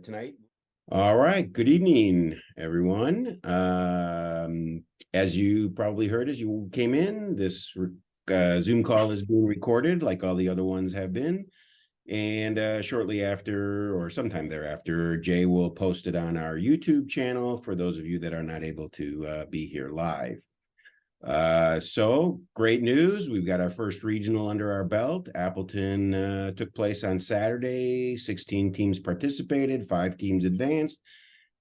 tonight. All right. Good evening, everyone. As you probably heard as you came in, this Zoom call is being recorded like all the other ones have been. And shortly after or sometime thereafter, Jay will post it on our YouTube channel for those of you that are not able to be here live. So great news. We've got our first regional under our belt. Appleton took place on Saturday. 16 teams participated, 5 teams advanced.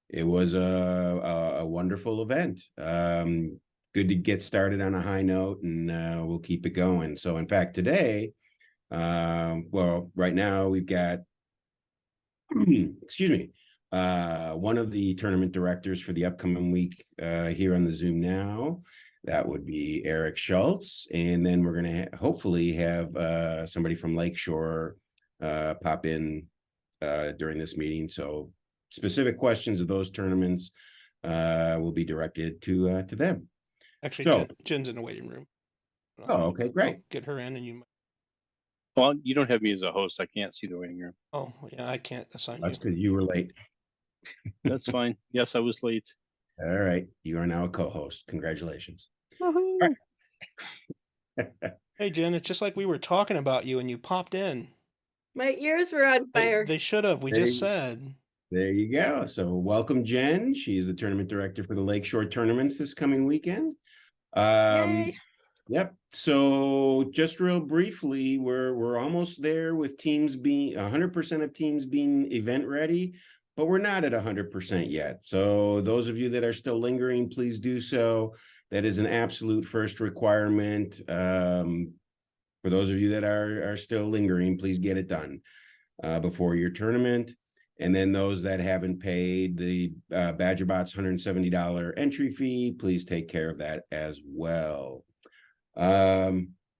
It was a wonderful event. Good to get started on a high note, and we'll keep it going. So in fact, today, well, right now we've got, excuse me, one of the tournament directors for the upcoming week here on the Zoom now. That would be Eric Schultz. And then we're going to hopefully have somebody from LakeShore pop in during this meeting. So specific questions of those tournaments will be directed to them. Actually, so, Jen's in the waiting room. Oh, okay, great. I'll get her in and you. Well, you don't have me as a host. I can't see the waiting room. Oh, yeah, I can't assign That's you. because you were late. That's fine. Yes, I was late. All right. You are now a co-host. Congratulations. Hey, Jen, it's just like we were talking about you and you popped in. My ears were on fire. They should have. We just said. There you go. So welcome, Jen. She's the tournament director for the LakeShore tournaments this coming weekend. Yay. Yep. So just real briefly, we're almost there with teams being 100% of teams being event ready, but we're not at 100% yet. So those of you that are still lingering, please do so. That is an absolute first requirement. For those of you that are still lingering, please get it done before your tournament. And then those that haven't paid the BadgerBot's $170 entry fee, please take care of that as well. I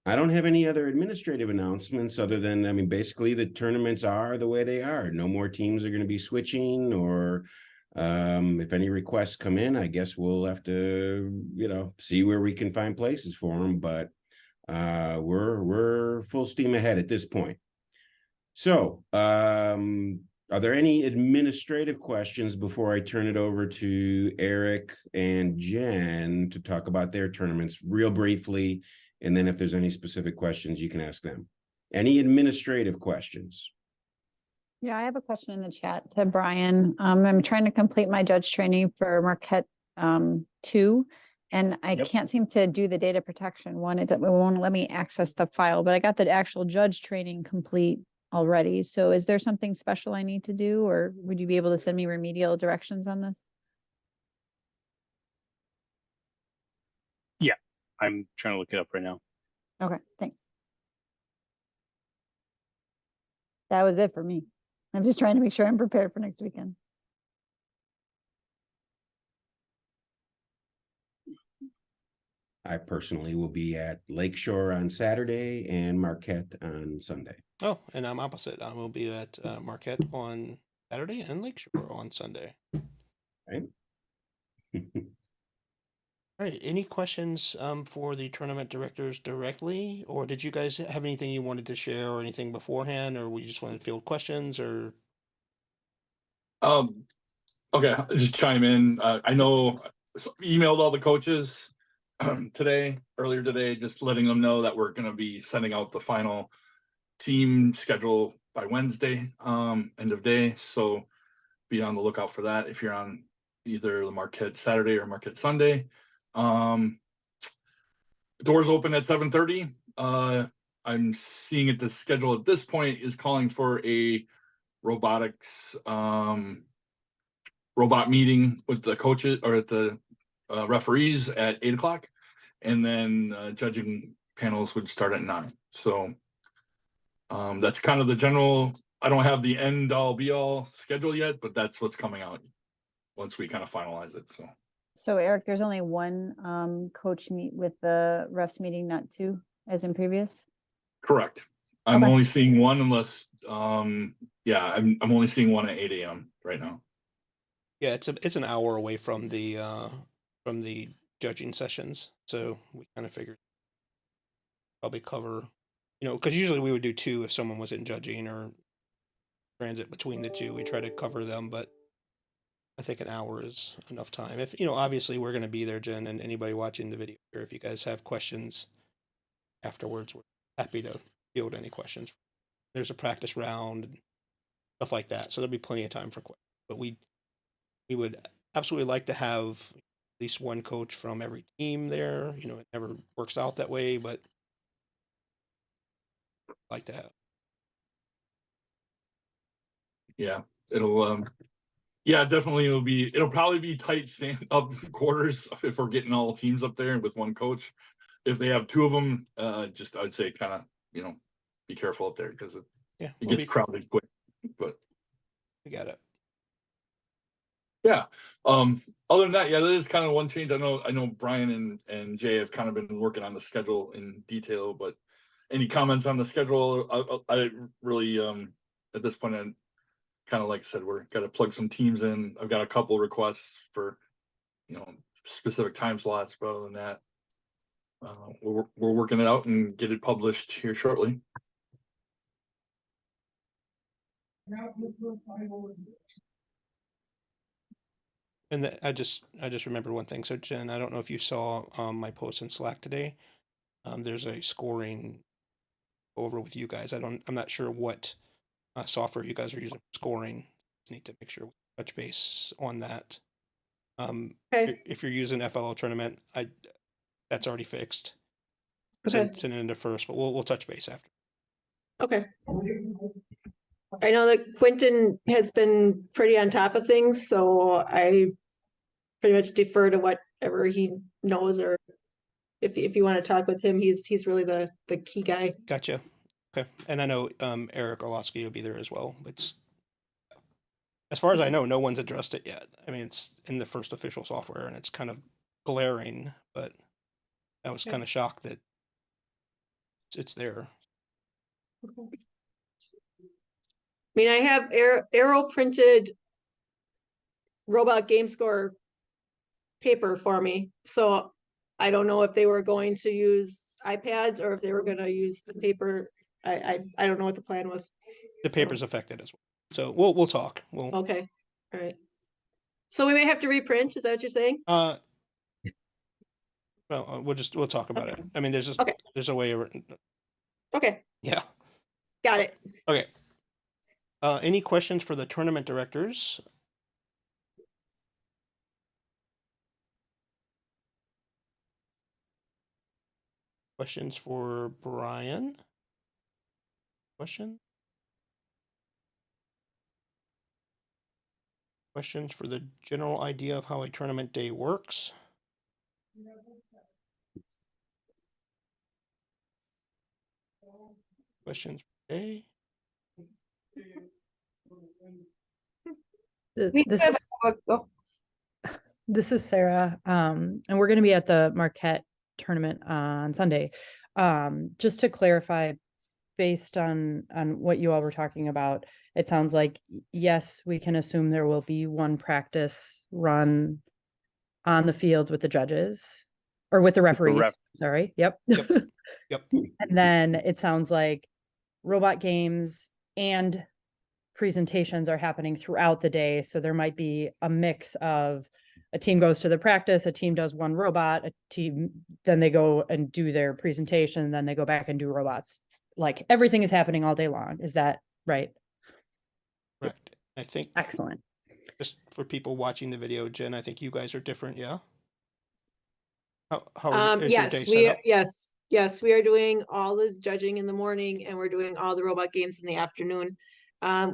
don't have any other administrative announcements other than, I mean, basically the tournaments are the way they are. No more teams are going to be switching, or if any requests come in, I guess we'll have to, see where we can find places for them. But we're full steam ahead at this point. So, are there any administrative questions before I turn it over to Eric and Jen to talk about their tournaments real briefly? And then if there's any specific questions, you can ask them. Any administrative questions? Yeah, I have a question in the chat to Brian. I'm trying to complete my judge training for Marquette 2, and I can't seem to do the data protection one. It won't let me access the file, but I got the actual judge training complete already. So is there something special I need to do, or would you be able to send me remedial directions on this? Yeah, I'm trying to look it up right now. Okay, thanks. That was it for me. I'm just trying to make sure I'm prepared for next weekend. I personally will be at LakeShore on Saturday and Marquette on Sunday. Oh, and I'm opposite. I will be at Marquette on Saturday and LakeShore on Sunday. Right. All right. Any questions for the tournament directors directly, or did you guys have anything you wanted to share or anything beforehand, or we just wanted to field questions, or? Okay, just chime in. I know emailed all the coaches earlier today, just letting them know that we're going to be sending out the final team schedule by Wednesday, end of day. So be on the lookout for that if you're on either the Marquette Saturday or Marquette Sunday. Doors open at 7:30. I'm seeing it, the schedule at this point is calling for a robotics robot meeting with the coaches or at the referees at 8 o'clock, and then judging panels would start at 9. So that's kind of the general. I don't have the end all be all schedule yet, but that's what's coming out once we kind of finalize it. So Eric, there's only one coach meet with the refs meeting, not 2 as in previous? Correct. I'm Okay. only seeing one unless I'm only seeing one at 8 a.m. right now. Yeah, it's an hour away from the judging sessions, so we kind of figured probably cover, because usually we would do 2 if someone was in judging, or transit between the two. We try to cover them, but I think an hour is enough time. If, you know, obviously we're going to be there, Jen, and anybody watching the video here, if you guys have questions afterwards, we're happy to field any questions. There's a practice round and stuff like that. So there'll be plenty of time for questions. But we would absolutely like to have at least one coach from every team there. You know, it never works out that way, but like to have. Yeah, it'll yeah, definitely it'll probably be tight stand up quarters if we're getting all teams up there with one coach. If they have two of them, just I'd say kind of, you know, be careful up there because it We'll gets crowded quick. But we got it. yeah, other than that, yeah, that is kind of one change. I know Brian and Jay have kind of been working on the schedule in detail, but any comments on the schedule? I really at this point, I'm kind of like I said, we're got to plug some teams in. I've got a couple requests for, you know, specific time slots, but other than that, we're working it out and get it published here shortly. And I just remembered one thing. So Jen, I don't know if you saw my post in Slack today. There's a scoring over with you guys. I'm not sure what software you guys are using for scoring. Just need to make sure we touch base on that. Okay. If you're using FLO tournament, that's already fixed. Okay. Send it into first, but we'll touch base after. Okay. I know that Quentin has been pretty on top of things, so I pretty much defer to whatever he knows, or if you want to talk with him, he's really the key guy. Gotcha. Okay. And I know Eric Orlowski will be there as well. It's, as far as I know, no one's addressed it yet. I mean, it's in the first official software and it's kind of glaring, but I was kind of shocked that it's there. Okay. I mean, I have arrow printed robot game score paper for me, so I don't know if they were going to use iPads or if they were going to use the paper. I don't know what the plan was. The paper's affected as well, so we'll talk. Okay, all right. So we may have to reprint. Is that what you're saying? Well, we'll talk about it. I mean, there's a way. Okay. Yeah. Got it. Okay. Any questions for the tournament directors? Questions for Brian? Questions for the general idea of how a tournament day works? Questions for Jay? This is Sarah, and we're going to be at the Marquette tournament on Sunday. Just to clarify, based on what you all were talking about, it sounds like, yes, we can assume there will be one practice run on the fields with the judges or with the referees. Sorry. Yep. Yep. And then it sounds like robot games and presentations are happening throughout the day. So there might be a mix of a team goes to the practice, a team does one robot, a team, then they go and do their presentation, then they go back and do robots. Like everything is happening all day long. Is that right? Correct. I think Excellent. just for people watching the video, Jen, I think you guys are different, yeah? How is your day set up? Yes, we are doing all the judging in the morning and we're doing all the robot games in the afternoon.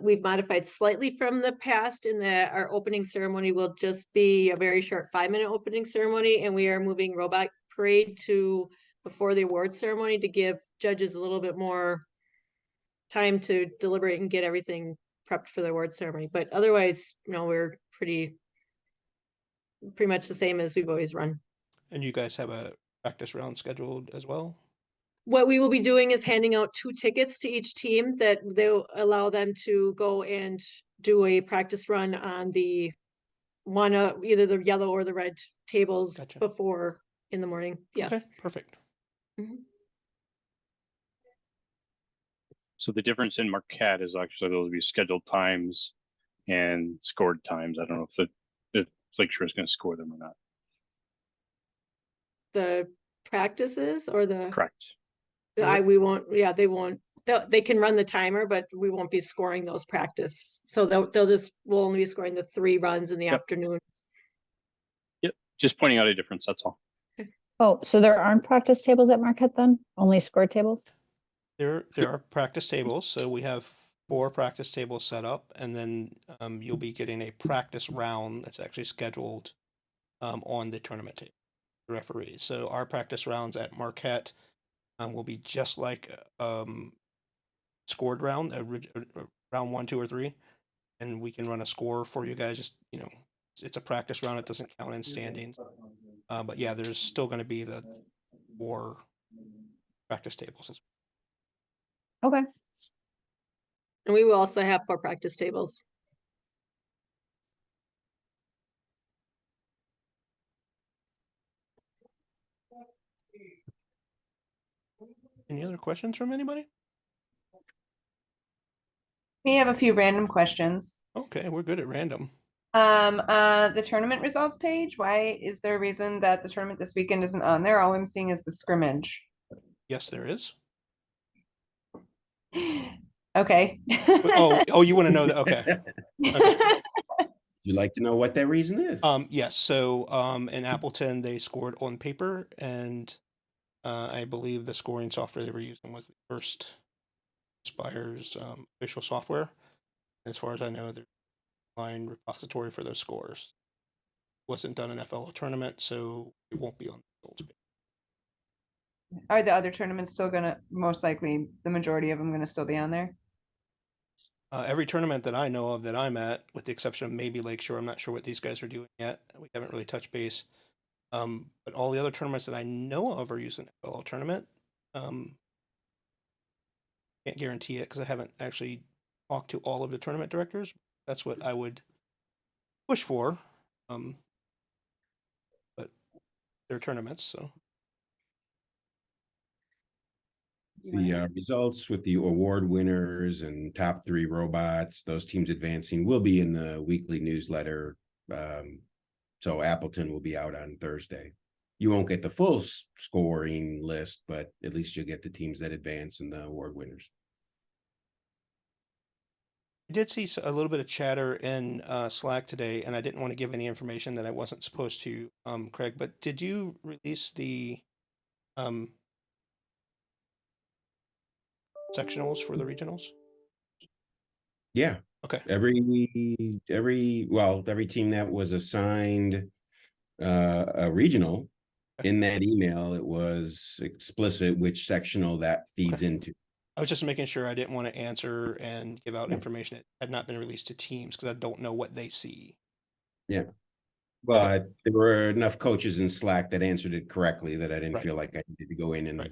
We've modified slightly from the past in that our opening ceremony will just be a very short 5-minute opening ceremony, and we are moving robot parade to before the award ceremony to give judges a little bit more time to deliberate and get everything prepped for the award ceremony. But otherwise, you know, we're pretty much the same as we've always run. And you guys have a practice round scheduled as well? What we will be doing is handing out 2 tickets to each team that they'll allow them to go and do a practice run on the either the yellow or the red tables. Gotcha. Before in the morning. Yes. Okay, perfect. Mhm. So the difference in Marquette is actually those will be scheduled times and scored times. I don't know if Lakeshore is going to score them or not. The practices or the, Correct. we won't, yeah, they won't, they can run the timer, but we won't be scoring those practice. So we'll only be scoring the 3 runs in the Yep. afternoon. Yep. Just pointing out a difference. That's all. Oh, so there aren't practice tables at Marquette then? Only score tables? There are practice tables, so we have 4 practice tables set up, and then you'll be getting a practice round that's actually scheduled on the tournament table, the referees. So our practice rounds at Marquette will be just like scored round, round 1, 2, or 3, and we can run a score for you guys. Just it's a practice round; it doesn't count in standings. But yeah, there's still going to be the 4 practice tables. Okay. And we will also have 4 practice tables. Any other questions from anybody? We have a few random questions. Okay, we're good at random. The tournament results page, why is there a reason that the tournament this weekend isn't on there? All I'm seeing is the scrimmage. Yes, there is. Okay. Oh, you want to know that? Okay. Okay. You'd like to know what that reason is? Yes. So, in Appleton, they scored on paper, and I believe the scoring software they were using was the first Spire's official software. As far as I know, there's a line repository for those scores. Wasn't done in FLO tournament, so it won't be on the results page. Are the other tournaments still gonna, most likely, the majority of them gonna still be on there? Every tournament that I know of that I'm at, with the exception of maybe Lakeshore, I'm not sure what these guys are doing yet. We haven't really touched base. But all the other tournaments that I know of are using FLO tournament. Can't guarantee it because I haven't actually talked to all of the tournament directors. That's what I would push for. But they're tournaments, so. The results with the award winners and top 3 robots, those teams advancing, will be in the weekly newsletter. So Appleton will be out on Thursday. You won't get the full scoring list, but at least you'll get the teams that advance and the award winners. I did see a little bit of chatter in Slack today, and I didn't want to give any information that I wasn't supposed to, Craig, but did you release the sectionals for the regionals? Yeah. Okay. Every team that was assigned a regional, in that email, it was explicit which sectional that feeds into. I was just making sure I didn't want to answer and give out information that had not been released to teams because I don't know what they see. Yeah. But there were enough coaches in Slack that answered it correctly that I didn't feel like I needed to go in and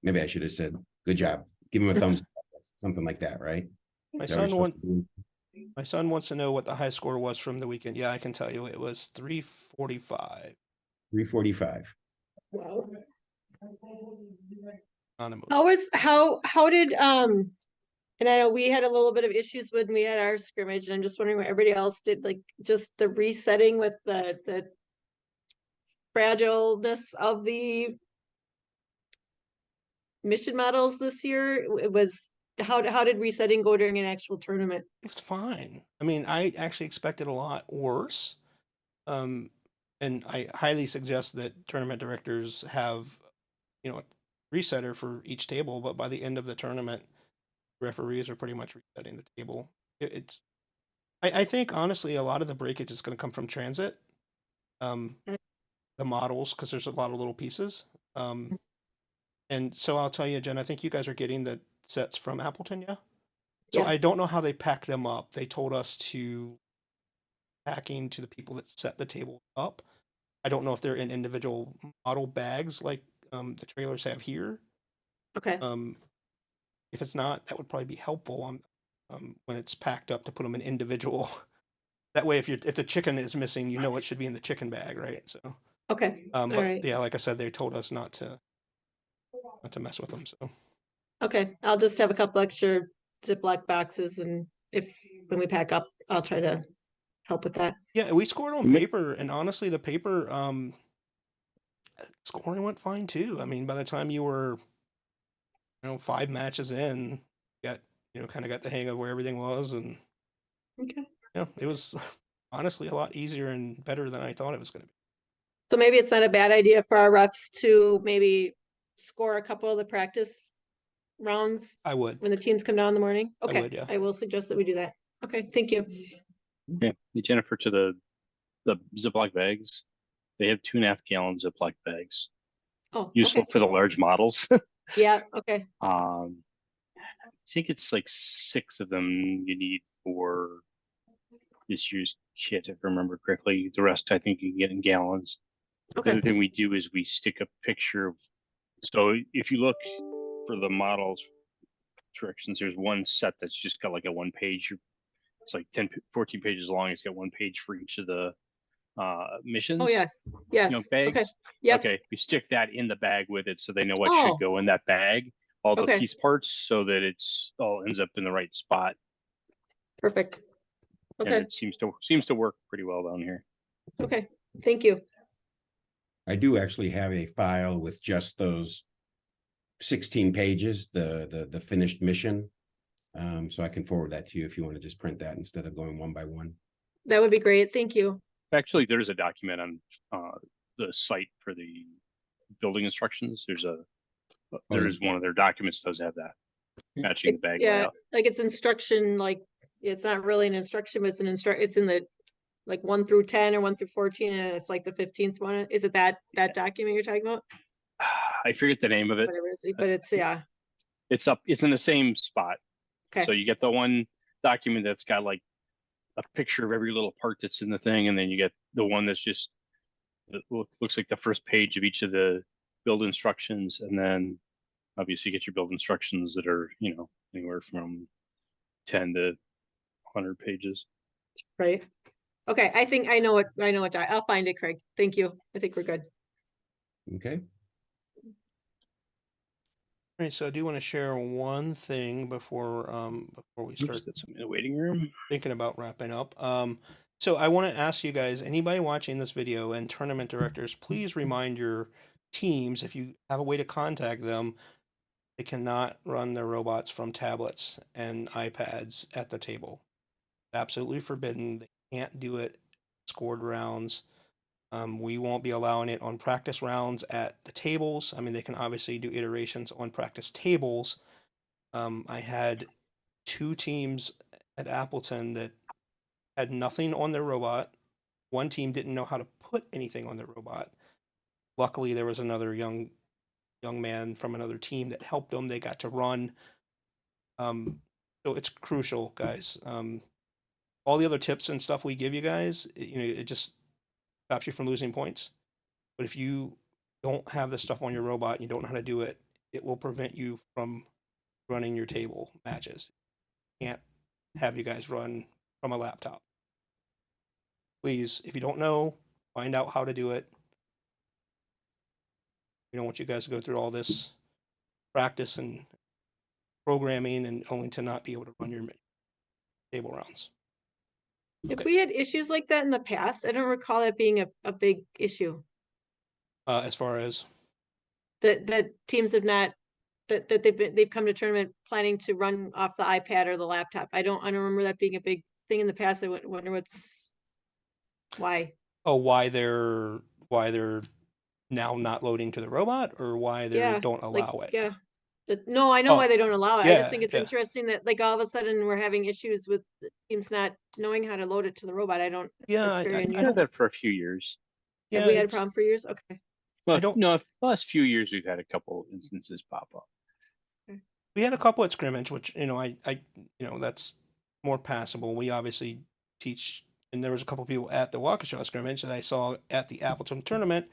maybe I should have said, good job. Give him a thumbs up, something like that, right? My son wants to know what the high score was from the weekend. Yeah, I can tell you it was 345. 345. Wow. On the move. How did and I know we had a little bit of issues when we had our scrimmage, and I'm just wondering what everybody else did, like just the resetting with the fragileness of the mission models this year. It was how did resetting go during an actual tournament? It was fine. I mean, I actually expected a lot worse. And I highly suggest that tournament directors have, a resetter for each table, but by the end of the tournament, referees are pretty much resetting the table. I think honestly, a lot of the breakage is going to come from transit. The models, because there's a lot of little pieces. And so I'll tell you, Jen, I think you guys are getting the sets from Appleton, yeah? So I Yes. don't know how they pack them up. They told us to packing to the people that set the table up. I don't know if they're in individual model bags like the trailers have here. Okay. If it's not, that would probably be helpful when it's packed up to put them in individual. That way, if the chicken is missing, you know it should be in the chicken bag, right? So, Okay. All but right. yeah, like I said, they told us not to mess with them. So Okay, I'll just have a couple extra Ziploc boxes and when we pack up, I'll try to help with that. Yeah, we scored on Ma- paper, and honestly, the paper scoring went fine too. I mean, by the time you were, 5 matches in, got kind of got the hang of where everything was, and Okay. it was honestly a lot easier and better than I thought it was going to be. So maybe it's not a bad idea for our refs to maybe score a couple of the practice rounds I would. when the teams come down in the morning. Okay, would, yeah. I will suggest that we do that. Okay, thank you. Yeah, Jennifer, to the Ziploc bags, they have 2.5 gallon Ziploc bags, Oh, useful okay. for the large models. Yeah, okay. I think it's like 6 of them you need for this year's kit, if I remember correctly. The rest, I think, you can get in gallons. The Okay. other thing we do is we stick a picture of, so if you look for the models directions, there's one set that's just got like a 1-page, it's like 14 pages long. It's got 1 page for each of the missions. Oh, yes, yes. Bags. Okay, yep. Okay, we stick that in the bag with it so they know what Oh. should go in that bag, all the Okay. piece parts, so that it's all ends up in the right spot. Perfect. And Okay, it seems to work pretty well down here. okay, thank you. I do actually have a file with just those 16 pages, the finished mission. So I can forward that to you if you want to just print that instead of going one by one. That would be great. Thank you. Actually, there's a document on the site for the building instructions. There's one of their documents does have that matching the bag layout. Like it's instruction, like it's not really an instruction, but it's in the like 1 through 10 or 1 through 14, and it's like the 15th one. Is it that document you're talking about? I forget the name of it. Whatever it is, but it's It's in the same spot. Okay. So you get the one document that's got like a picture of every little part that's in the thing, and then you get the one that's just looks like the first page of each of the build instructions, and then obviously you get your build instructions that are anywhere from 10 to 100 pages. Right. Okay, I think I know what I'll find it, Craig. Thank you. I think we're good. Okay. All right, so I do want to share one thing before we start Get some in the waiting room. thinking about wrapping up. So I want to ask you guys, anybody watching this video and tournament directors, please remind your teams, if you have a way to contact them, they cannot run their robots from tablets and iPads at the table. Absolutely forbidden. They can't do it scored rounds. We won't be allowing it on practice rounds at the tables. I mean, they can obviously do iterations on practice tables. I had 2 teams at Appleton that had nothing on their robot. One team didn't know how to put anything on their robot. Luckily, there was another young man from another team that helped them. They got to run. So it's crucial, guys. All the other tips and stuff we give you guys, it just stops you from losing points. But if you don't have the stuff on your robot and you don't know how to do it, it will prevent you from running your table matches. Can't have you guys run from a laptop. Please, if you don't know, find out how to do it. We don't want you guys to go through all this practice and programming and only to not be able to run your table rounds. If we had issues like that in the past, I don't recall it being a big issue. As far as That teams have not that they've come to tournament planning to run off the iPad or the laptop. I don't remember that being a big thing in the past. I wonder why. Oh, why they're now not loading to the robot, or why they don't allow it? Yeah. No, I know why they don't allow it. I just think it's yeah. interesting that like all of a sudden we're having issues with the teams not knowing how to load it to the robot. I don't. Yeah, it's very I've had that for a few years. Yeah, Have we had a problem for years? Okay. Well, I don't- no, the last few years we've had a couple instances pop up. We had a couple at scrimmage, which that's more passable. We obviously teach, and there was a couple people at the Waukesha scrimmage that I saw at the Appleton tournament.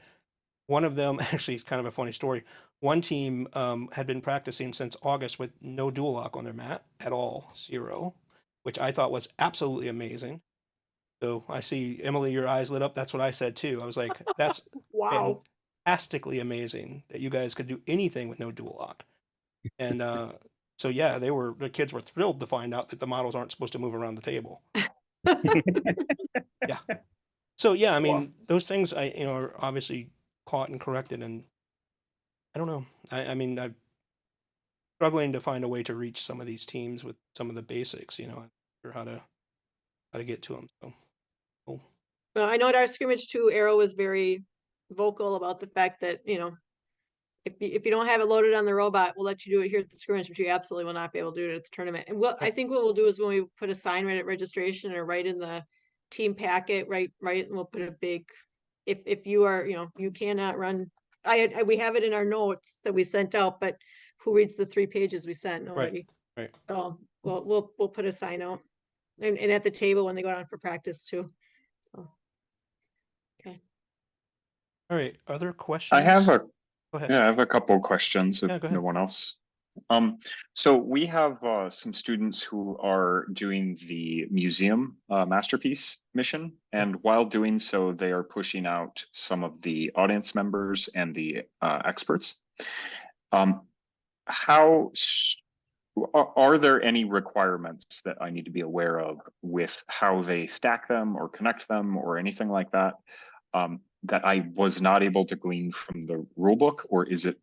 One of them, actually, it's kind of a funny story. One team had been practicing since August with no dual lock on their mat at all, 0, which I thought was absolutely amazing. So I see, Emily, your eyes lit up. That's what I said too. I was like, that's Wow. fantastically amazing that you guys could do anything with no dual lock. And so yeah, the kids were thrilled to find out that the models aren't supposed to move around the table. Yeah. So yeah, I mean, those things are obviously caught and corrected, and I don't know. I mean, I'm struggling to find a way to reach some of these teams with some of the basics, or how to get to them. So cool. Well, I know at our scrimmage too, Arrow was very vocal about the fact that, if you don't have it loaded on the robot, we'll let you do it here at the scrimmage, but you absolutely will not be able to do it at the tournament. And I think what we'll do is when we put a sign right at registration or right in the team packet, right, and we'll put a big, if you are, you cannot run. We have it in our notes that we sent out, but who reads the 3 pages we sent? Nobody. Right. So we'll put a sign out and at the table when they go down for practice too. So. Okay. All right. Other questions? I have Go ahead. I have a couple of questions if Yeah, go no ahead. one else. So we have some students who are doing the museum masterpiece mission, and while doing so, they are pushing out some of the audience members and the experts. Are there any requirements that I need to be aware of with how they stack them or connect them or anything like that? That I was not able to glean from the rule book, or is it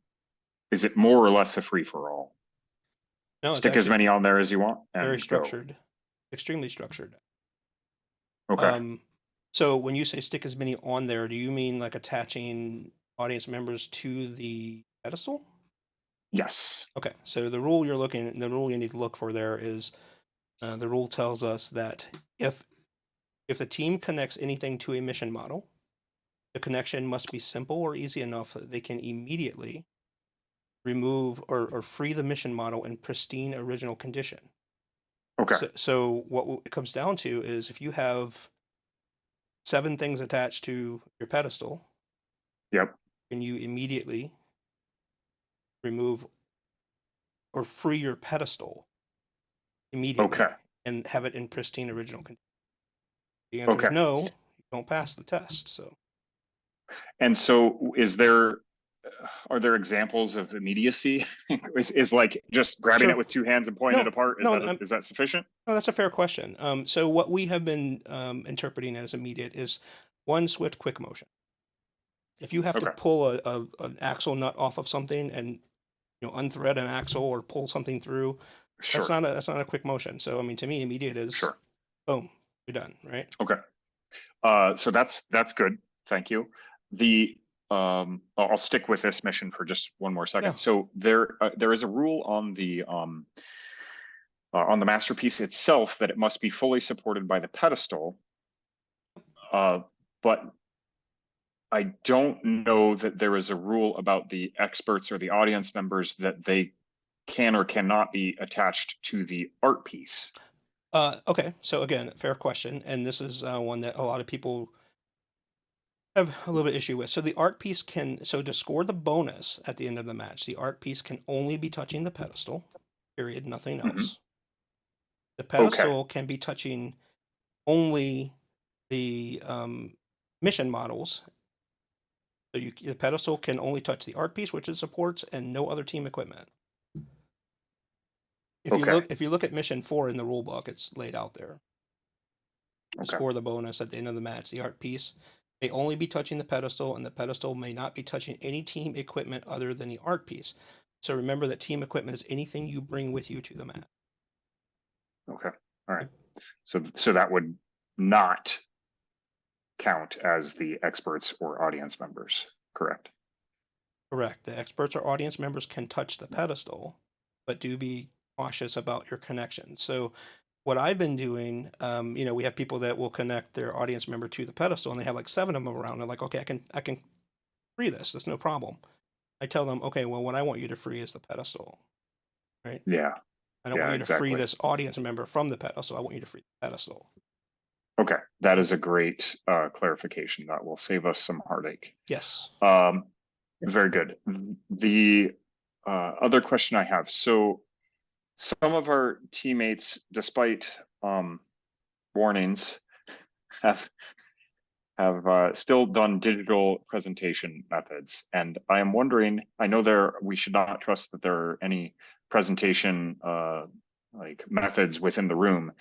more or less a free for all? No, Stick as many on there as you want and very go. structured, extremely structured. Okay. So when you say stick as many on there, do you mean like attaching audience members to the pedestal? Yes. Okay. So the rule you need to look for there is the rule tells us that if the team connects anything to a mission model, the connection must be simple or easy enough that they can immediately remove or free the mission model in pristine original condition. Okay. So what it comes down to is if you have 7 things attached to your pedestal, Yep. can you immediately remove or free your pedestal immediately Okay. and have it in pristine original condition? The answer is no, you don't pass the test. So. And so are there examples of immediacy? is like just grabbing it with 2 hands and pulling it apart? Is that sufficient? No, that's a fair question. So what we have been interpreting as immediate is one swift, quick motion. If you have to pull an axle nut off of something and unthread an axle or pull something through, that's not a quick motion. So I mean, to me, immediate is boom, you're done, right? Okay. So that's good. Thank you. I'll stick with this mission for just one more second. Yeah. So there is a rule on the masterpiece itself that it must be fully supported by the pedestal, but I don't know that there is a rule about the experts or the audience members that they can or cannot be attached to the art piece. Okay, so again, fair question, and this is one that a lot of people have a little bit of issue with. So the art piece to score the bonus at the end of the match, the art piece can only be touching the pedestal, period, nothing else. Mm-hmm. The pedestal can be touching only the mission models. So the pedestal can only touch the art piece, which it supports, and no other team equipment. If you look at mission 4 in the rule book, it's laid out there. Score the bonus at the end of the match. The art piece may only be touching the pedestal, and the pedestal may not be touching any team equipment other than the art piece. So remember that team equipment is anything you bring with you to the match. Okay. All right. So that would not count as the experts or audience members, correct? Correct. The experts or audience members can touch the pedestal, but do be cautious about your connection. So what I've been doing, we have people that will connect their audience member to the pedestal, and they have like 7 of them around. They're like, okay, I can free this. That's no problem. I tell them, okay, well, what I want you to free is the pedestal, right? Yeah. I don't want you to free this audience member from the pedestal. I want you to free the pedestal. Okay, that is a great clarification. That will save us some heartache. Yes. Very good. The other question I have, so some of our teammates, despite warnings, have have still done digital presentation methods. And I am wondering, I know we should not trust that there are any presentation like methods within the room.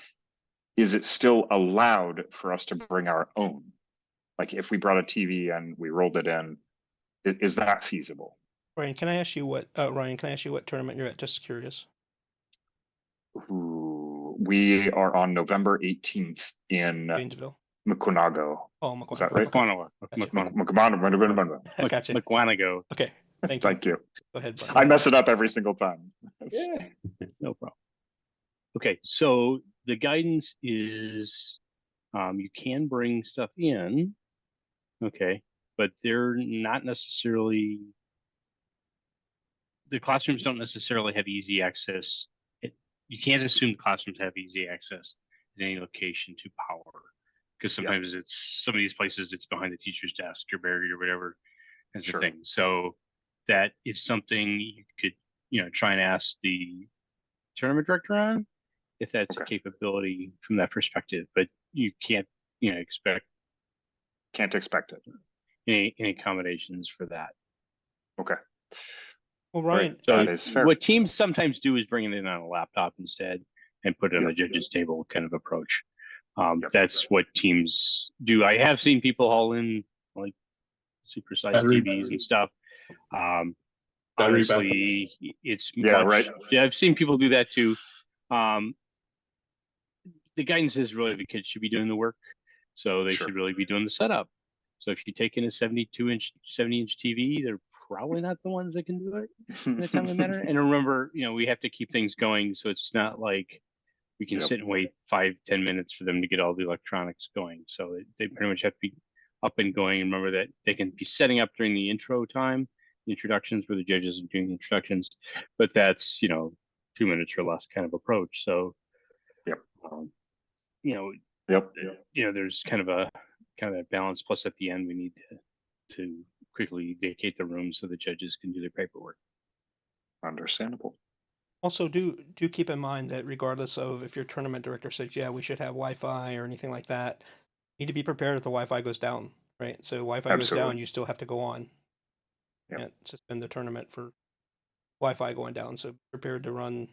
Is it still allowed for us to bring our own? Like if we brought a TV and we rolled it in, is that feasible? Ryan, can I ask you what tournament you're at? Just curious. Ooh, we are on November 18th in Gainesville. Mukwonago. Oh, Mukwonago. Is that right? Okay. Mukwonago. Gotcha. Mukwonago. Okay. Thank you. Thank you. Go ahead, Brian. I mess it up every single time. Yeah. No problem. Okay, so the guidance is you can bring stuff in, okay, but they're not necessarily, the classrooms don't necessarily have easy access. You can't assume classrooms have easy access at any location to power, because sometimes it's some of these places it's behind the teacher's desk or buried or whatever kinds of thing. So that is something you could, try and ask the tournament director on, if that's a capability from that perspective, but you can't, expect it. Any accommodations for that. Okay. Well, Ryan, So that is fair. What teams sometimes do is bring it in on a laptop instead and put it on the judges table kind of approach. That's what teams do. I have seen people haul in like supersized TVs and stuff. Honestly, it's much, I've seen people do that too. The guidance is really the kids should be doing the work, so they should really be doing the setup. So if you take in a 70-inch TV, they're probably not the ones that can do it in a timely manner. And remember, we have to keep things going, so it's not like we can sit and wait 5-10 minutes for them to get all the electronics going. So they pretty much have to be up and going. And remember that they can be setting up during the intro time, the introductions where the judges are doing the introductions, but that's 2 minutes or less kind of approach. So there's kind of a balance. Plus, at the end, we need to quickly vacate the room so the judges can do their paperwork. Understandable. Also, do keep in mind that regardless of if your tournament director says, yeah, we should have Wi-Fi or anything like that, you need to be prepared if the Wi-Fi goes down, right? So Wi-Fi goes down, you still have to go on. You can't suspend the tournament for Wi-Fi going down. So prepared to run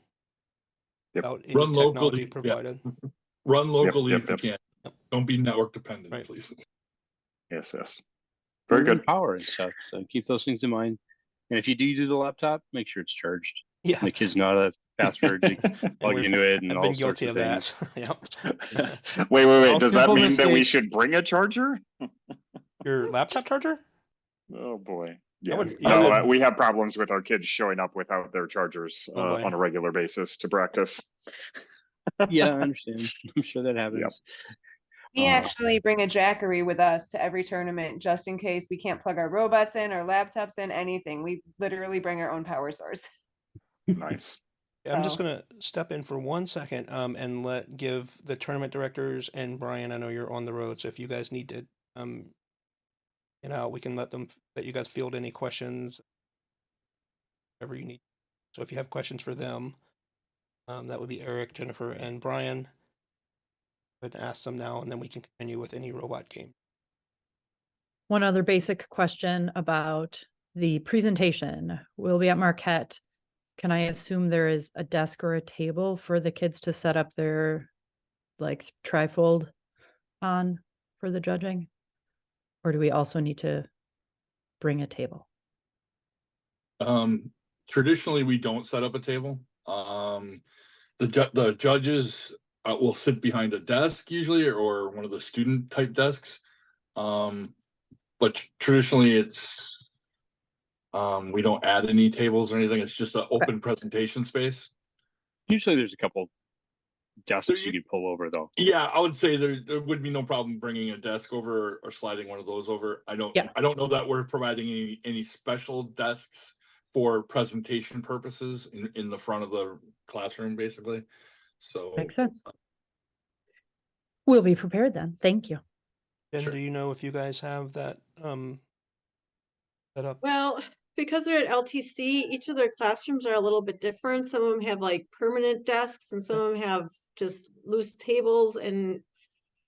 without any technology provided. Run locally if you can. Don't be network dependent, please. Yes. Very good. Power and stuff. So keep those things in mind. And if you do the laptop, make sure it's charged. Yeah. The kids know the password to plug into it and I've all been sorts guilty of that. things. Wait. Does that mean that we should bring a charger? Your laptop charger? Oh boy. Yeah. We have problems with our kids showing up without their chargers on a regular basis to practice. Yeah, I understand. I'm sure that happens. We actually bring a jackery with us to every tournament just in case we can't plug our robots in, our laptops in, anything. We literally bring our own power source. Nice. I'm just going to step in for 1 second and give the tournament directors and Brian, I know you're on the road, so if you guys need to, we can let you guys field any questions, whatever you need. So if you have questions for them, that would be Eric, Jennifer, and Brian. Go ahead and ask them now, and then we can continue with any robot game. One other basic question about the presentation. We'll be at Marquette. Can I assume there is a desk or a table for the kids to set up their trifold on for the judging? Or do we also need to bring a table? Traditionally, we don't set up a table. The judges will sit behind a desk usually, or one of the student type desks. But traditionally it's, we don't add any tables or anything. It's just an open presentation space. Usually there's a couple desks you could pull over though. Yeah, I would say there would be no problem bringing a desk over or sliding one of those over. I don't know that we're providing any special desks for presentation purposes in the front of the classroom, basically. So makes sense. We'll be prepared then. Thank you. Jen, do you know if you guys have that set up? Well, because they're at LTC, each of their classrooms are a little bit different. Some of them have permanent desks and some of them have just loose tables. And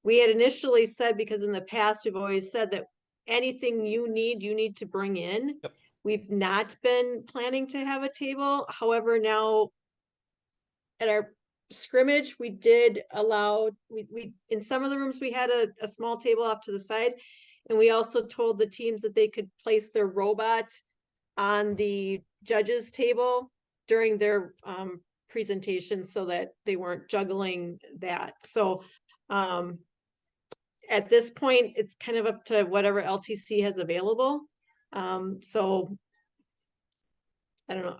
we had initially said, because in the past, we've always said that anything you need to bring in. Yep. We've not been planning to have a table. However, now at our scrimmage, we did allow, we in some of the rooms, we had a small table off to the side. And we also told the teams that they could place their robots on the judges' table during their presentation so that they weren't juggling that. So at this point, it's kind of up to whatever LTC has available. So I don't know.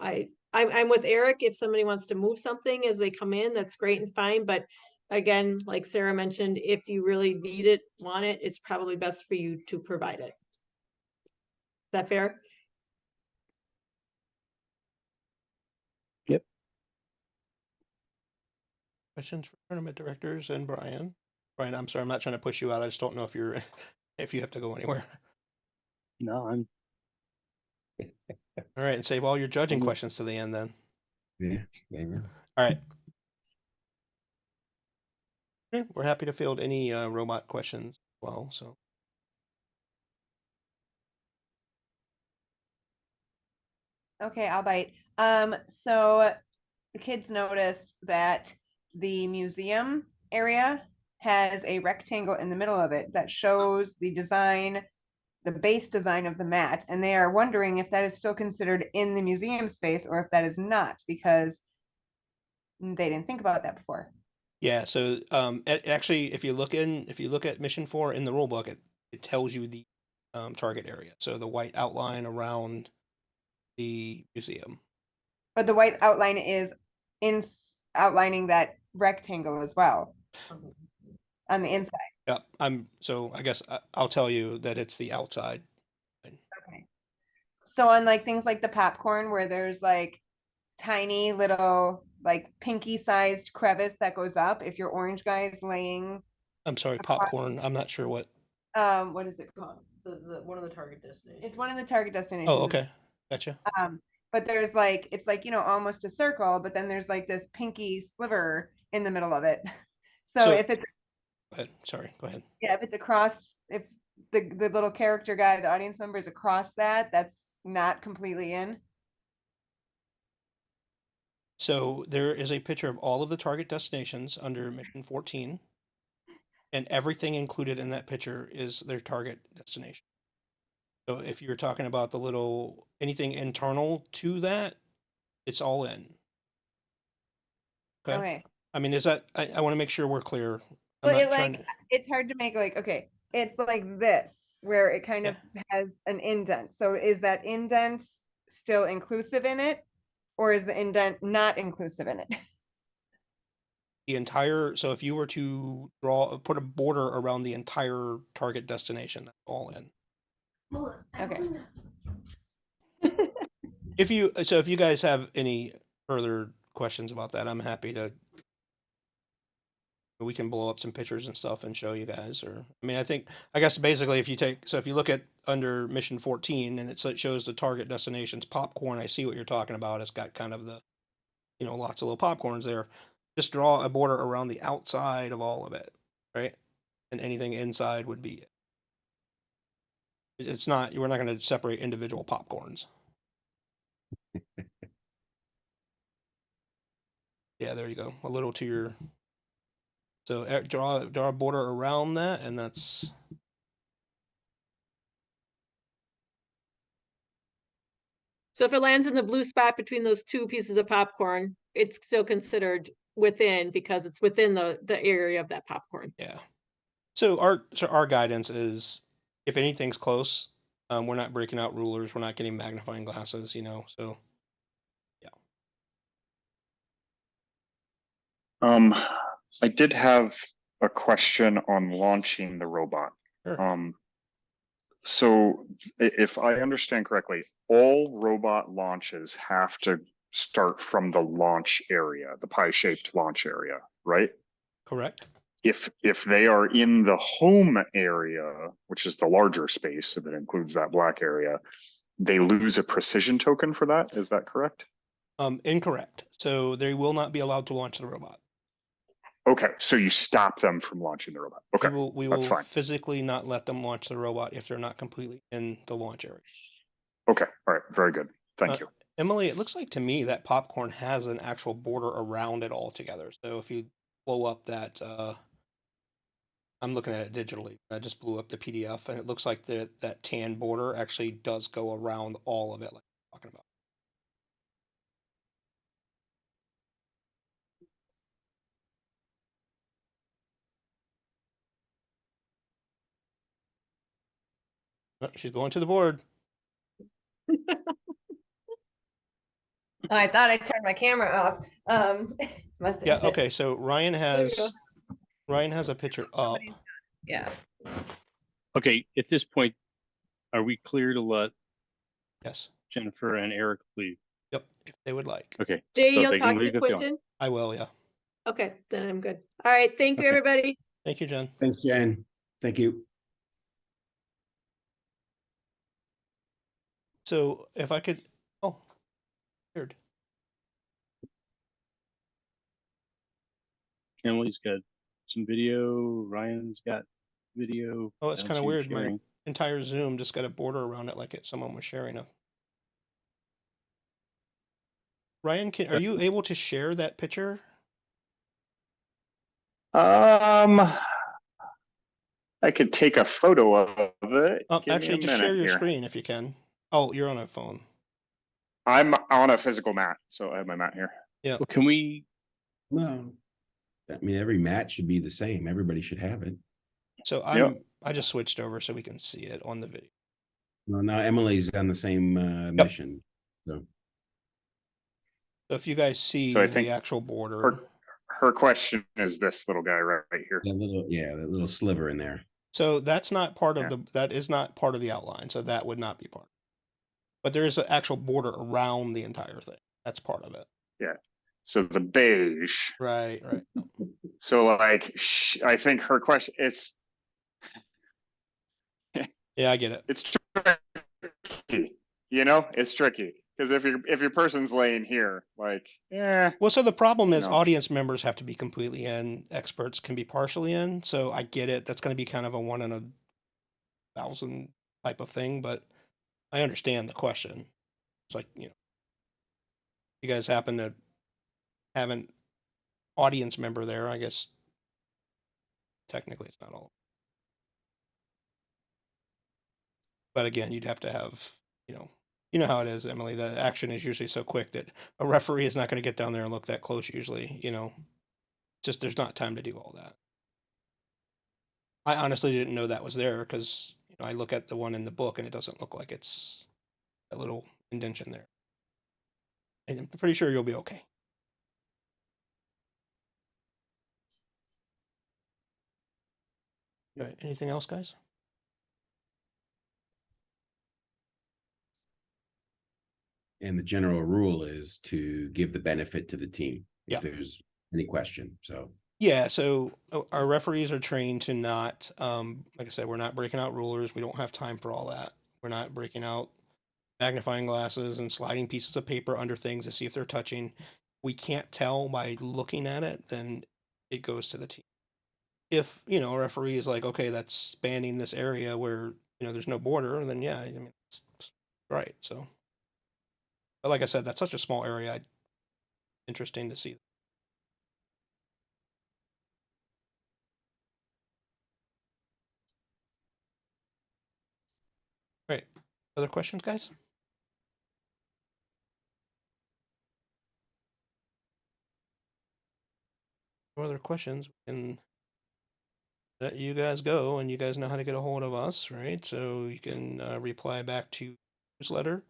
I'm with Eric. If somebody wants to move something as they come in, that's great and fine. But again, like Sarah mentioned, if you really need it, want it, it's probably best for you to provide it. Is that fair? Questions for tournament directors and Brian? Brian, I'm sorry, I'm not trying to push you out. I just don't know if you're if you have to go anywhere. No, I'm All right, and save all your judging questions to the end then. Yeah. All right. Okay, we're happy to field any robot questions as well. So Okay, I'll bite. So the kids noticed that the museum area has a rectangle in the middle of it that shows the design, the base design of the mat, and they are wondering if that is still considered in the museum space or if that is not, because they didn't think about that before. yeah, so actually, if you look at Mission 4 in the rule book, it tells you the target area. So the white outline around the museum. But the white outline is outlining that rectangle as well on the inside. Yeah, so I guess I'll tell you that it's the outside. Okay. So on like things like the popcorn where there's like tiny little like pinky sized crevice that goes up, if your orange guy is laying I'm sorry, popcorn. I'm not sure what. what is it called? The one of the target destinations. It's one of the target destinations. Oh, okay. Gotcha. But there's like, it's like, you know, almost a circle, but then there's like this pinky sliver in the middle of it. So if it's, go ahead. Sorry, go ahead. yeah, if it's across, if the little character guy, the audience member is across that, that's not completely in. So there is a picture of all of the target destinations under Mission 14, and everything included in that picture is their target destination. So if you're talking about the little anything internal to that, it's all in. Okay. I mean, is that I want to make sure we're clear. But it like it's hard to make like, okay, it's like this where it kind of has an indent. So is that indent still inclusive in it, or is the indent not inclusive in it? The entire, so if you were to put a border around the entire target destination, that's all in. Okay. If you guys have any further questions about that, I'm happy to. We can blow up some pictures and stuff and show you guys. Or I mean, I guess basically if you look at under Mission 14 and it shows the target destinations popcorn, I see what you're talking about. It's got kind of the, lots of little popcorns there. Just draw a border around the outside of all of it, right? And anything inside would be it. It's not, we're not going to separate individual popcorns. Yeah, there you go. A little to your, so draw a border around that, and that's. So if it lands in the blue spot between those two pieces of popcorn, it's still considered within because it's within the area of that popcorn. Yeah. So our guidance is if anything's close, we're not breaking out rulers, we're not getting magnifying glasses, so yeah. I did have a question on launching the robot. Sure. So if I understand correctly, all robot launches have to start from the launch area, the pie-shaped launch area, right? Correct. If they are in the home area, which is the larger space, if it includes that black area, they lose a precision token for that. Is that correct? Incorrect. So they will not be allowed to launch the robot. Okay, so you stop them from launching the robot. Okay, We that's will fine. physically not let them launch the robot if they're not completely in the launch area. Okay, all right, very good. Thank you. Emily, it looks like to me that popcorn has an actual border around it altogether. So if you blow up that, I'm looking at it digitally. I just blew up the PDF, and it looks like that tan border actually does go around all of it, like I'm talking about. Oh, she's going to the board. I thought I turned my camera off. Must have Yeah. hit it. Okay. So Ryan There we go. has a picture up. Yeah. Okay, at this point, are we clear to let Yes. Jennifer and Eric leave? Yep. If they would like. Okay. Jay, so you'll they can talk to leave if they want. Quentin? I will. Yeah. Okay, then I'm good. All right, thank you, Okay. everybody. Thank you, Jen. Thanks, Jen. Thank you. So if I could, oh, weird. Emily's got some video. Ryan's got video. Oh, it's I don't kind of see him weird. My sharing. entire Zoom just got a border around it, like someone was sharing a. Ryan, are you able to share that picture? I could take a photo of it. Oh, Give me actually, a just share minute your here. screen if you can. Oh, you're on a phone. I'm on a physical mat, so I have my mat here. Yeah. Well, can we? Well, I mean, every match should be the same. Everybody should have it. So I just switched over so we can see it on the video. Well, now Emily's on the same mission. So So if you guys see So I think the actual border. her question is this little guy right here. that little sliver in there. So that's not part of Yeah. that is not part of the outline. So that would not be part. But there is an actual border around the entire thing. That's part of it. Yeah. So the beige. Right. So like, I think her question, Yeah, I get it. it's tricky. It's tricky because if your person's laying here, like, yeah. Well, so the problem is No. audience members have to be completely in, experts can be partially in. So I get it. That's going to be kind of a 1 in 1,000 type of thing, but I understand the question. It's like, you guys happen to have an audience member there, I guess technically it's not all. But again, you'd have to have, you know how it is, Emily. The action is usually so quick that a referee is not going to get down there and look that close usually, Just there's not time to do all that. I honestly didn't know that was there because I look at the one in the book and it doesn't look like it's a little indentation there. And I'm pretty sure you'll be okay. All right, anything else, guys? And the general rule is to give the benefit to the team if Yeah. there's any question. So Yeah, so our referees are trained to not, like I said, we're not breaking out rulers. We don't have time for all that. We're not breaking out magnifying glasses and sliding pieces of paper under things to see if they're touching. We can't tell by looking at it, then it goes to the team. If, a referee is like, okay, that's spanning this area where, there's no border, then yeah, I mean, it's right. So, but like I said, that's such a small area. Interesting to see. Right. Other questions, guys? No other questions? We can let you guys go, and you guys know how to get a hold of us, right? So you can reply back to newsletter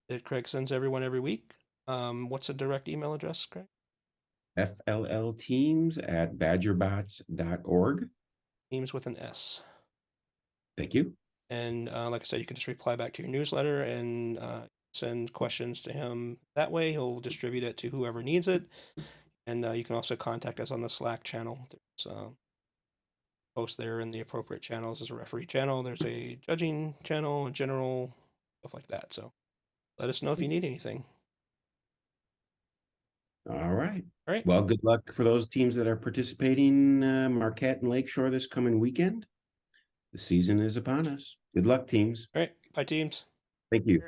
that Craig sends everyone every week. What's a direct email address, Craig? FLLteams@badgerbots.org. Teams with an S. Thank you. And like I said, you can just reply back to your newsletter and send questions to him. That way, he'll distribute it to whoever needs it. And you can also contact us on the Slack channel. There's post there in the appropriate channels. There's a referee channel. There's a judging channel, a general, stuff like that. So let us know if you need anything. All right. All right. Well, good luck for those teams that are participating, Marquette and Lakeshore this coming weekend. The season is upon us. Good luck, teams. All right. Bye, teams. Thank you.